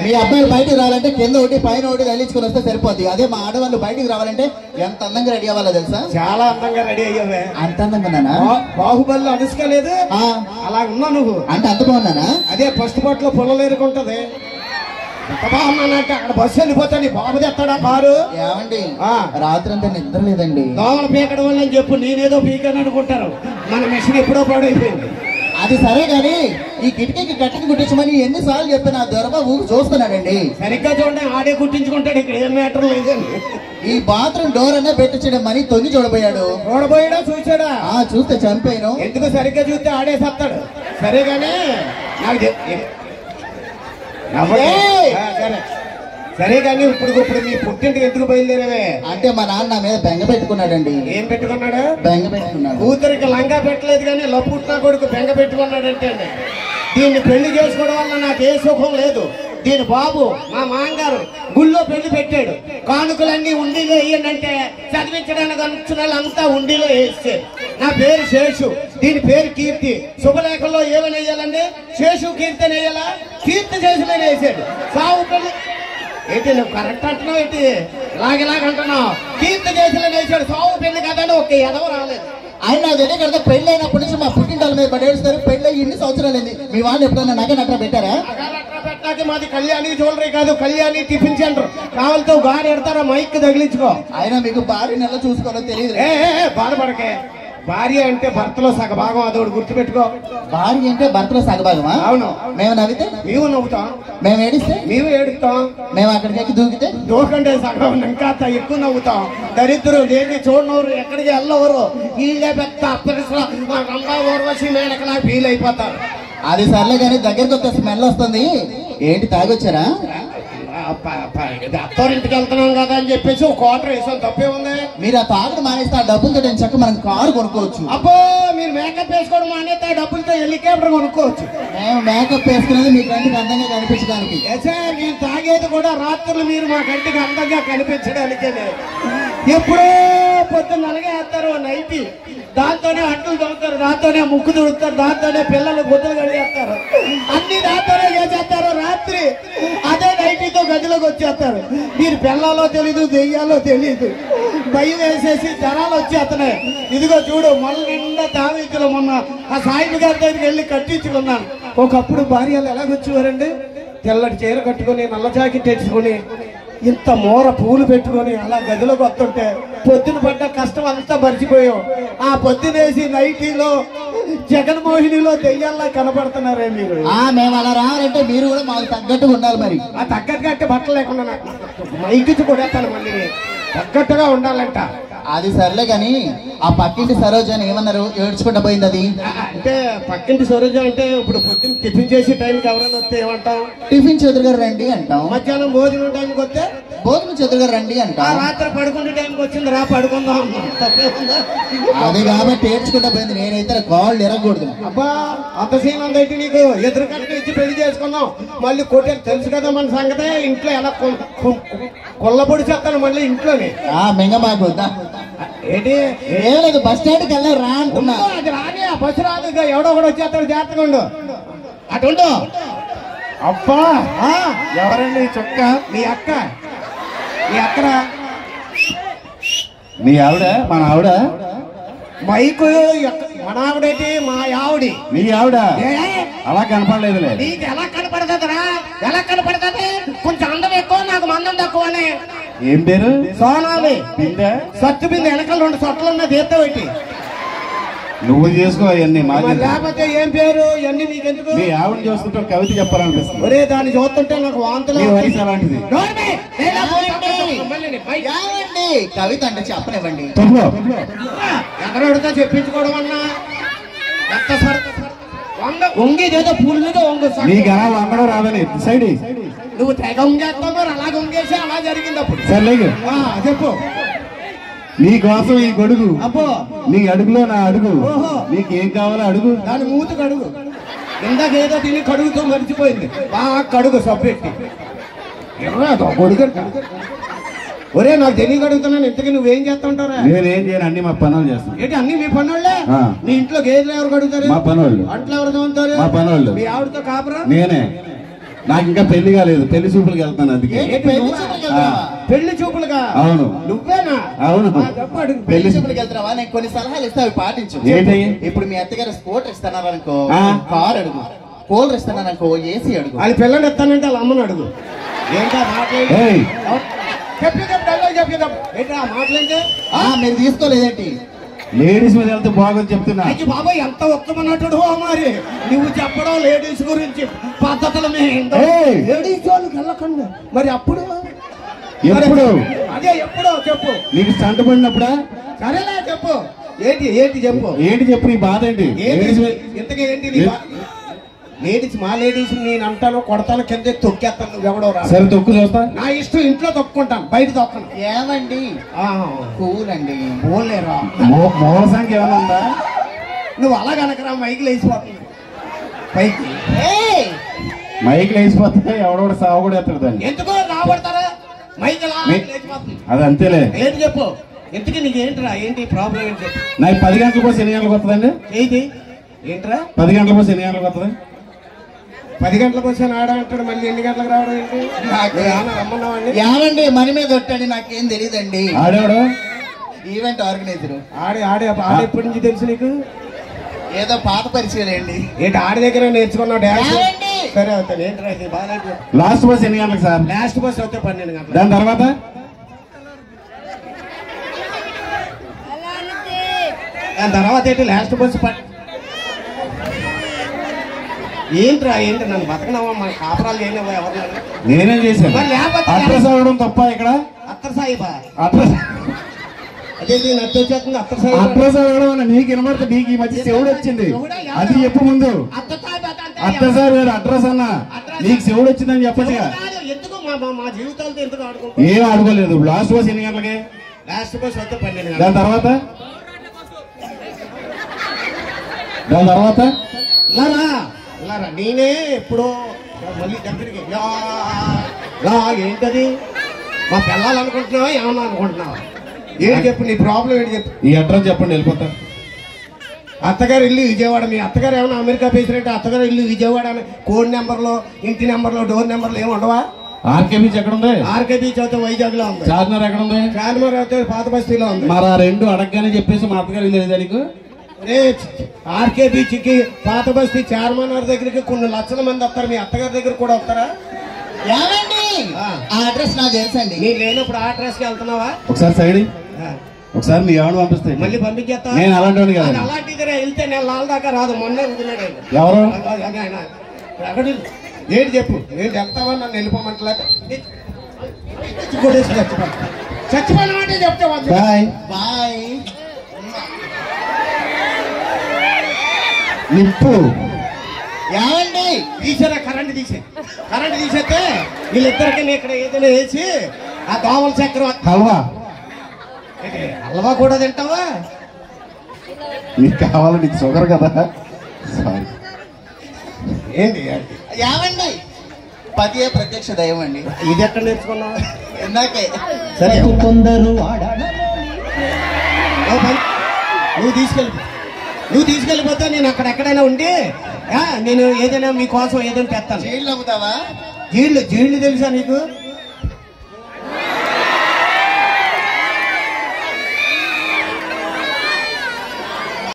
మీ అబ్బాయిలు బయటికి రావాలంటే కింద ఒకటి పైన ఒకటి తగిలించుకుని వస్తే సరిపోద్ది. అదే మా ఆడవాళ్ళు బయటికి రావాలంటే ఎంత అందంగా రెడీ అవ్వాలో తెలుసా? చాలా అందంగా రెడీ అయ్యావే. అంత అందంగా ఉన్నానా? బాహుబలిలో అనుష్కలేదు అలా ఉన్నా నువ్వు. అంటే అంత బాగున్నానా? అదే ఫస్ట్ పార్ట్లో పొలలేరుకుంటది. ఎంత బాగున్నానంటే అక్కడ బస్సు వెళ్ళిపోతా నీ బాబు తెస్తాడా కారు? ఏమండి రాత్రి అంతా నిద్ర లేదండి. దోమలు పీకడం వల్ల అని చెప్పు, నేనేదో పీకని అనుకుంటారు. మన మిషన్ ఎప్పుడో పాడైపోయింది. అది సరే గాని ఈ కిటికీకి గట్టికి కుట్టించమని ఎన్నిసార్లు చెప్పిన దొరబాబు చూస్తున్నాడండి. సరిగ్గా చూడండి, ఆడే కుట్టించుకుంటాడు. ఇక్కడ ఏం మ్యాటర్ లేదండి. ఈ బాత్రూమ్ డోర్ అనే పెట్టించడం మని తొంగి చూడబోయాడు. చూడబోయాడా? చూసాడా? చూస్తే చంపాను. ఎందుకు సరిగ్గా చూస్తే ఆడేసేస్తాడు. సరే గానీ నాకు సరే కానీ ఇప్పుడు మీ పుట్టింటికి ఎందుకు బయలుదేరావే? అంటే మా నాన్న మీద బెంగ పెట్టుకున్నాడండి. ఏం పెట్టుకున్నాడు? బెంగ పెట్టుకున్నాడు. కూతురికి లంగా పెట్టలేదు కానీ లప్పుట్నా కొడుకు బెంగ పెట్టుకున్నాడంటే దీన్ని పెళ్లి చేసుకోవడం వల్ల నాకు ఏ సుఖం లేదు. దీని బాబు మా మాంగారు గుళ్ళో పెళ్లి పెట్టాడు. కానుకలన్నీ ఉండిలో వేయండి, చదివించడానికి అనుకున్న అంతా ఉండిలో వేస్తారు. నా పేరు శేషు, దీని పేరు కీర్తి. శుభలేఖల్లో ఏమని వేయాలండి? శేషు కీర్తి అని వేయాలా? కీర్తి శేషులని వేసాడు. సావు పెళ్లి ఏంటి నువ్వు కరెక్ట్ అంటున్నావు? ఏంటి ఇలాగంటున్నావు? కీర్తి శేషులని వేసాడు. సావు పెళ్లి కదని ఒక ఎదవ రాలేదు. ఆయన నా దగ్గర కదా పెళ్లి అయినప్పటి నుంచి మా పుట్టింటాల మీద పడేస్తారు. పెళ్లి ఇన్ని సంవత్సరాలు అయింది. మీ వాళ్ళు ఎప్పుడైనా నగ నట్రా పెట్టారా? పెట్టాక మాది కళ్యాణి జ్యువెలరీ కాదు, కళ్యాణి టిఫిన్ సెంటర్. కావాలతో గాడి ఎడతారా? మైక్ తగిలించుకో. ఆయన మీకు భార్య నెల చూసుకోవాలో తెలియదు. బాధపడకే. భార్య అంటే భర్తలో సగభాగం, అదొకటి గుర్తుపెట్టుకో. భార్య అంటే భర్తలో సగభాగమా? అవును. మేము నవ్వితే మేము నవ్వుతాం, మేము ఏడిస్తే మేము ఏడుస్తాం, మేము అక్కడికి ఎక్కి దూకితే దూకంటే సగం ఇంకా ఎక్కువ నవ్వుతాం. దరిద్రం దేన్ని చూడనవరు, ఎక్కడికి వెళ్ళవరు. వీళ్ళే పెద్ద అప్పరిసలా ఊర్వశి మేనకలా ఫీల్ అయిపోతారు. అది సర్లే కానీ దగ్గరికి వస్తే స్మెల్ వస్తుంది. ఏంటి తాగొచ్చారా? అత్తోరింటికి వెళ్తున్నాం కదా అని చెప్పేసి ఒక క్వార్టర్ వేసాం. తప్పే ఉంది. మీరు ఆ తాగుడు మానేస్తే ఆ డబ్బులతో చక్క మనం కారు కొనుక్కోవచ్చు. అబ్బో మీరు మేకప్ వేసుకోవడం మానేస్తే ఆ డబ్బులతో హెలికాప్టర్ కొనుక్కోవచ్చు. మేము మేకప్ వేసుకునేది మీ కంటికి అందంగా కనిపించడానికి. నేను తాగేది కూడా రాత్రులు మీరు మా కంటికి అందంగా కనిపించడానికే. ఎప్పుడో పొద్దున్న నలగేస్తారు నైట్, దాంతోనే అట్లు తవ్వుతారు, దాంతోనే ముక్కు తుడుస్తారు, దాంతోనే పిల్లలు గుద్దలు కడిగేస్తారు, అన్ని దాంతోనే చేసేస్తారు. రాత్రి అదే నైటీతో గదిలోకి వచ్చేస్తారు. మీరు పిల్లలో తెలీదు, దెయ్యాలో తెలీదు. భయం వేసేసి జనాలు వచ్చేస్తున్నాయి. ఇదిగో చూడు, మొన్న నిండా తావీకులు. మొన్న ఆ సాయిబు గారి దగ్గరికి వెళ్ళి కట్టించుకున్నాను. ఒకప్పుడు భార్యలు ఎలాగొచ్చేవారండి? తెల్లటి చీర కట్టుకుని, నల్ల జాకెట్ తెచ్చుకుని, ఇంత మోర పూలు పెట్టుకొని అలా గదిలోకి వస్తుంటే పొద్దున పడ్డ కష్టం అంతా మర్చిపోయాం. ఆ పొద్దునేసి నైటీలో జగన్మోహినిలో దెయ్యాల్లా కనపడుతున్నారే మీరు. మేము అలా రావాలంటే మీరు కూడా మాకు తగ్గట్టుగా ఉండాలి. మరి ఆ తగ్గట్టుగా బట్టలు లేకుండా మైకిచ్చి కొడేస్తాను. మళ్ళీ తగ్గట్టుగా ఉండాలంట. అది సర్లే గాని ఆ పక్కింటి సరోజ అని ఏమన్నారు? ఏడ్చుకుంటా పోయింది. అది అంటే పక్కింటి సరోజ అంటే ఇప్పుడు పొద్దున్న టిఫిన్ చేసే టైంకి ఎవరైనా వస్తే ఏమంటాం? టిఫిన్ చెదురుగారు రండి అంటాం. మధ్యాహ్నం భోజనం టైంకి వస్తే భోజనం చెదురుగారు రండి అంటాం. రాత్రి పడుకునే టైంకి వచ్చింది, రా పడుకుందాం అన్నాం. తప్పే ఉందా? అది కాబట్టి ఏడ్చుకుంటా పోయింది. నేనైతే కాళ్ళు ఎరగకూడదు. అబ్బా అంత సీన్ అందైతే నీకు ఎదురు కట్ట ఇచ్చి పెళ్లి చేసుకున్నాం. మళ్ళీ కొట్టే తెలుసు కదా మన సంగతే. ఇంట్లో ఎలా కొల్లబొడి చేస్తాను మళ్ళీ ఇంట్లోనే. మెంగమాకు ఏంటి ఏం లేదు, బస్ స్టాండ్కి వెళ్ళా రా అంటున్నా. అది రాని ఆ బస్సు రాదు, ఎవడో కూడా వచ్చేస్తాడు. జాగ్రత్తగా ఉండు. అటుండు. అబ్బా ఎవరండి చొక్క? మీ అక్క. మీ అక్కరా? మీ ఆవిడ? మన ఆవిడ? మైకు మన ఆవిడేటి? మా ఆవిడి. మీ ఆవిడ అలా కనపడలేదులే. నీకు ఎలా కనపడుతుందిరా? ఎలా కనపడుతుంది? కొంచెం అందం ఎక్కువ, నాకు మందం తక్కువ. ఏం పేరు? సోనాలి. బిందె సత్తు బిందె వెనకాల 2 సొట్లు ఉన్న తీర్థ పెట్టి నువ్వు చేసుకో. అవన్నీ లేకపోతే ఏం పేరు? ఇవన్నీ నీకెందుకు? మీ ఆవిడ చూస్తుంటే కవిత చెప్పాలనిపిస్తుంది. ఒరే దాన్ని చూస్తుంటే నాకు వాంతులు. అలాంటిది కవిత అంటే చెప్పనివ్వండి. ఎక్కడో చెప్పించుకోవడం అన్నా ఎంత వంగేదేదో పూలుగా వంగు. నీకు ఎలా వంగడం రాదని సైడ్ నువ్వు తెగ వంగేస్తావు. మరి అలాగ వంగేసి అలా జరిగింది. అప్పుడు సర్లే చెప్పు. నీ కోసం ఈ గొడుగు. అబ్బో నీ అడుగులో నా అడుగు. నీకేం కావాలో అడుగు. దాని మూతికి అడుగు. ఇందాక ఏదో తిని కడుగుతో మర్చిపోయింది. బాగా కడుగు సబ్బెట్టి గొడుగు. ఒరే నాకు తెలియక అడుగుతున్నాను, ఇంతకీ నువ్వేం చేస్తా ఉంటారా? నేనేం చేయను, అన్ని మా పనులు చేస్తాను. ఏంటి అన్ని మీ పనులే? నీ ఇంట్లో గేదెలు ఎవరు కడుగుతారు? మా పనులు. అంట్లో ఎవరు తోముతారు? మా పనులు. మీ ఆవిడతో కాపురా? నేనే. నాకు ఇంకా పెళ్లి కాలేదు, పెళ్లి చూపులకు వెళ్తాను అందుకే. పెళ్లి చూపులుగా? అవును. నువ్వేనా? అవును. పెళ్లి చూపులకు వెళ్తున్నావా? నేను కొన్ని సలహాలు ఇస్తా, అవి పాటించు. ఏంటి? ఇప్పుడు మీ అత్తగారు స్కూటర్ ఇస్తున్నారు అనుకో, కార్ అడుగు. కూలర్ ఇస్తున్నారు అనుకో, ఏసీ అడుగు. వాళ్ళ పిల్లలు ఇస్తానంటే వాళ్ళ అమ్మని అడుగు. ఏంటా మాట్లాడి ఏంటా మాట్లాడితే మీరు తీసుకోలేదేంటి? లేడీస్ మీద వెళ్తే బాగోదు చెప్తున్నా. బాబా ఎంత ఉత్తమన్నట్టు మరి నువ్వు చెప్పడం లేడీస్ గురించి పద్ధతులు లేడీస్ జోలికి వెళ్ళకండి. మరి అప్పుడు ఎప్పుడు? అదే ఎప్పుడో చెప్పు. నీకు స్టంట్ పడినప్పుడా? సరేలే చెప్పు. ఏంటి ఏంటి చెప్పు. ఏంటి చెప్పు నీ బాధ ఏంటి? ఇంతకీ ఏంటి లేడీస్? మా లేడీస్ నేను అంటాను, కొడతాను, కింద తొక్కేస్తాను. నువ్వు ఎవడో రా. సరే తొక్కు చూస్తా. నా ఇష్టం, ఇంట్లో తొక్కుంటాను, బయట తొక్కను. ఏమండి కూలండి, పోలేరా? మూల సంఖ్య ఏమైనా ఉందా? నువ్వు అలాగనకరా, మైకులు వేసిపోతుంది పైకి. మైకులు వేసిపోతే ఎవడోడు సాగు కూడా ఎత్తాడు దాన్ని. ఎందుకో రాబడతారా మైకులు లేచిపోతుంది. అది అంతేలే. ఏంటి చెప్పు. ఇంతకీ నీకు ఏంటిరా? ఏంటి ప్రాబ్లం ఏంటి చెప్పు. నాకు 10 గంటలకు పోసి ఎన్ని గంటలకు వస్తుందండి? ఏంటి ఏంట్రా? 10 గంటలకు పోసి ఎన్ని గంటలకు వస్తుంది? 10 గంటలకు వచ్చాను ఆడ అంటాడు, మళ్ళీ ఎన్ని గంటలకు రావడం ఏంటి? రమ్మన్నావండి. ఏమండి మని మీద కొట్టాడు, నాకేం తెలియదండి. ఆడేవాడు ఈవెంట్ ఆర్గనైజర్. ఆడెప్పటి నుంచి తెలుసు నీకు? ఏదో పాత పరిచయం అండి. ఏంటి ఆడి దగ్గర నేర్చుకున్నావు డాన్స్? సరే అవుతాను. ఏంట్రా ఇది బాగా? లాస్ట్ బస్ ఎన్ని గంటలకు సార్? లాస్ట్ బస్ అవుతే 12 గంటలు. దాని తర్వాత ఏంటి లాస్ట్ బస్సు? ఏంట్రా ఏంటి? నన్ను బతకనవా? మన కాపురాలు చేయలేవా? ఎవరు? నేనేం చేశాను? అడ్రస్ అవ్వడం తప్ప ఇక్కడ? అత్తర్ సాయిబా? అడ్రస్ అదే నేను వచ్చేస్తుంది. అత్తర్ సాయిబా అడ్రస్ అవ్వడం నీకు వినబడుతుంది. నీకు ఈ మధ్య శివుడు వచ్చింది, అది చెప్పు ముందు. అత్త సార్ వేరు అడ్రస్ అన్నా. నీకు శివుడు వచ్చిందని చెప్పచ్చుగా. ఎందుకు మా జీవితాలతో ఎందుకు ఆడుకుంటాం? ఏం ఆడుకోలేదు. లాస్ట్ బస్ ఎన్ని గంటలకి? లాస్ట్ బస్ అయితే 12 గంటలు. దాని తర్వాత నేనే ఎప్పుడో మళ్ళీ దగ్గరికి ఏంటది? మా పిల్లలు అనుకుంటున్నావా ఏమన్నా అనుకుంటున్నావా? ఏంటి చెప్పు, నీ ప్రాబ్లం ఏంటి చెప్పు. ఈ అడ్రస్ చెప్పండి, వెళ్ళిపోతా. అత్తగారు ఇల్లు విజయవాడ. మీ అత్తగారు ఏమన్నా అమెరికా పేసినట్టు అత్తగారు ఇల్లు విజయవాడ అని కోడ్ నెంబర్లో, ఇంటి నెంబర్లో, డోర్ నెంబర్లో ఏమి ఉండవా? ఆర్కే బీచ్ ఎక్కడ ఉంది? ఆర్కే బీచ్ అయితే వైజాగ్ లో ఉంది. చార్మినార్ ఎక్కడ ఉంది? చార్మినార్ అయితే పాత బస్తీలో ఉంది. మరి ఆ రెండు అడగగానే చెప్పేసి మా అత్తగారు తెలియదా నీకు? ఆర్కే బీచ్ కి, పాత బస్తీ, చార్మినార్ దగ్గరికి కొన్ని లక్షల మంది వస్తారు. మీ అత్తగారి దగ్గర కూడా వస్తారా? ఏమండి ఆ అడ్రస్ నాకు తెలుసండి. నీకు లేనప్పుడు ఆ అడ్రస్ కి వెళ్తున్నావా? ఒకసారి సైడ్, ఒకసారి మీ ఆవిడ పంపిస్తే మళ్ళీ పంపించేస్తా. నేను అలాంటి కాదు. అలాంటిది వెళ్తే నేను లాల్ దాకా రాదు. మొన్నే ఉంటున్నాడు. ఎవరు? ఏంటి చెప్పు. ఏంటి వెళ్తావా? నన్ను వెళ్ళిపోమంటలే. చచ్చిపోయిన మాట చెప్తే బాయ్ బాయ్. నిప్పు ఏమండి తీసారా? కరెంట్ తీసేస్తే వీళ్ళిద్దరికి ఇక్కడ ఏదైనా వేసి ఆ దోమల చక్రం. హల్వా హల్వా కూడా తింటావా? నీకు కావాలి, నీకు షుగర్ కదా. సారీ. ఏంటి ఏమండి పతియే ప్రత్యక్ష దైవం అండి. ఇది ఎక్కడ నేర్చుకున్నావా? ఇందాకే. సరే కొందరు నువ్వు తీసుకెళ్ళిపోతే నేను అక్కడెక్కడైనా ఉండి నేను ఏదైనా మీకోసం ఏదైనా తెస్తాను. జైలు అమ్ముతావా? జీళ్ళు తెలుసా నీకు?